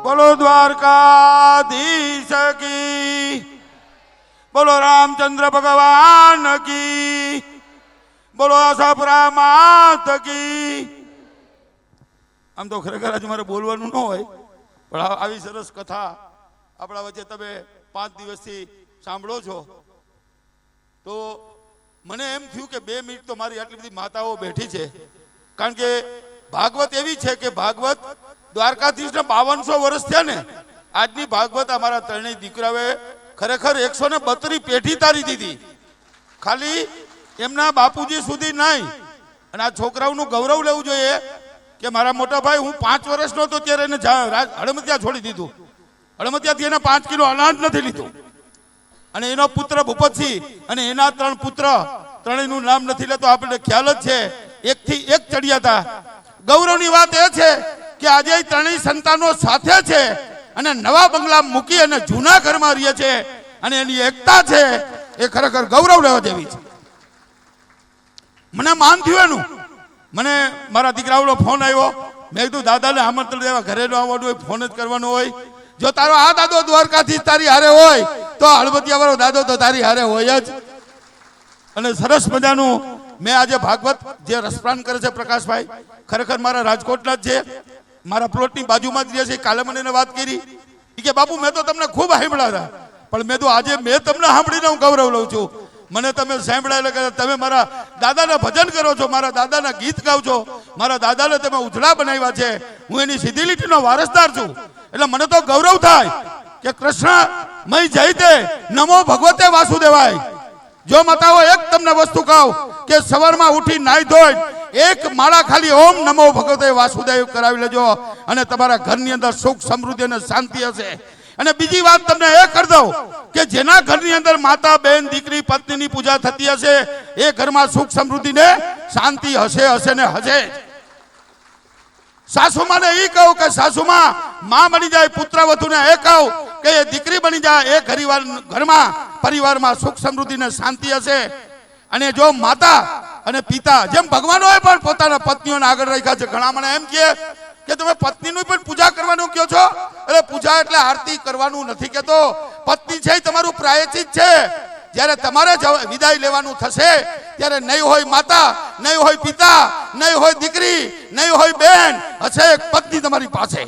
बोलो द्वारकाधीश की, बोलो रामचंद्र भगवान की, बोलो आशापुरा मात की। आम तो खरेखर आज मारे बोलवानुं न होय, पण आवी सरस कथा आपणा वच्चे तमे 5 દિવસથી સાંભળો છો તો મને એમ થયું કે 2 મિનિટ તો મારી આટલી બધી માતાઓ બેઠી છે, કારણ કે ભાગવત એવી છે કે ભાગવત દ્વારકાધીશને 5200 વર્ષ થયા ને, આજની ભાગવત અમારા ત્રણેય દીકરાઓએ ખરેખર 132 પેઢી તારી દીધી, ખાલી એમના બાપુજી સુધી નહીં। અને આ છોકરાઓનું ગૌરવ લેવું જોઈએ કે મારા મોટા ભાઈ હું 5 વર્ષનો હતો ત્યારે એને હળમતિયા છોડી દીધું, હળમતિયાથી એને 5 કિલો અનાજ નથી લીધું, અને એનો પુત્ર ભૂપતસિંહ અને એના 3 પુત્ર, ત્રણેયનું નામ નથી લેતો, આપણે ખ્યાલ જ છે, 1 થી 1 ચડ્યા હતા। ગૌરવની વાત એ છે કે આજે ત્રણેય સંતાનો સાથે છે અને નવા બંગલા મૂકી અને જૂના ઘરમાં રહે છે, અને એની એકતા છે એ ખરેખર ગૌરવ લેવા જેવી છે। મને માન થયું એનું, મને મારા દીકરાઓનો ફોન આવ્યો, મેં કીધું દાદાને આમંત્રણ દેવા ઘરે ન આવવાનું હોય, ફોન જ કરવાનો હોય। જો તારો આ દાદો દ્વારકાથી તારી હારે હોય તો હળવતિયા વાળો દાદો તો તારી હારે હોય જ। અને સરસ મજાનું મેં આજે ભાગવત જે રસપ્રાન કરે છે પ્રકાશભાઈ, ખરેખર મારા રાજકોટના જ છે, મારા પ્લોટની બાજુમાં જ રહે છે। કાલે મને એને વાત કરી કે બાપુ મેં તો તમને ખૂબ સાંભળ્યા હતા, પણ મેં તો આજે મેં તમને સાંભળીને હું ગૌરવ લઉં છું। મને તમે સાંભળ્યા એટલે તમે મારા દાદાના ભજન કરો છો, મારા દાદાના ગીત ગાવ છો, મારા દાદાને તમે ઉજળા બનાવ્યા છે, હું એની સીધી લીટીનો વારસદાર છું, એટલે મને તો ગૌરવ થાય કે કૃષ્ણ મય જય તે નમો ભગવતે વાસુદેવાય। જો માતાઓ એક તમને વસ્તુ કહું કે સવારમાં ઉઠી નાઈ ધોઈ એક માળા ખાલી ઓમ નમો ભગવતે વાસુદેવ કરાવી લેજો, અને તમારા ઘરની અંદર સુખ સમૃદ્ધિ અને શાંતિ હશે। અને બીજી વાત તમને એ કરી દઉં કે જેના ઘરની અંદર માતા બેન દીકરી પત્નીની પૂજા થતી હશે એ ઘરમાં સુખ સમૃદ્ધિ ને શાંતિ હશે ને હશે। સાસુમાને એ કહું કે સાસુમાં માં બની જાય, પુત્ર વધુને એ કહું કે એ દીકરી બની જાય, એ ઘરમાં પરિવારમાં સુખ સમૃદ્ધિ ને શાંતિ હશે। અને જો માતા અને પિતા જેમ ભગવાનોએ પણ પોતાના પત્નીઓને આગળ રાખ્યા છે, ઘણા મને એમ કે તમે પત્નીની પણ પૂજા કરવાનું કહો છો, એટલે પૂજા એટલે આરતી કરવાનું નથી કહેતો, પત્ની છે તમારું પ્રાયશ્ચિત છે। જ્યારે તમારે વિદાય લેવાનું થશે ત્યારે નહીં હોય માતા, નહીં હોય પિતા, નહીં હોય દીકરી, નહીં હોય બેન, હશે એક પત્ની તમારી પાસે।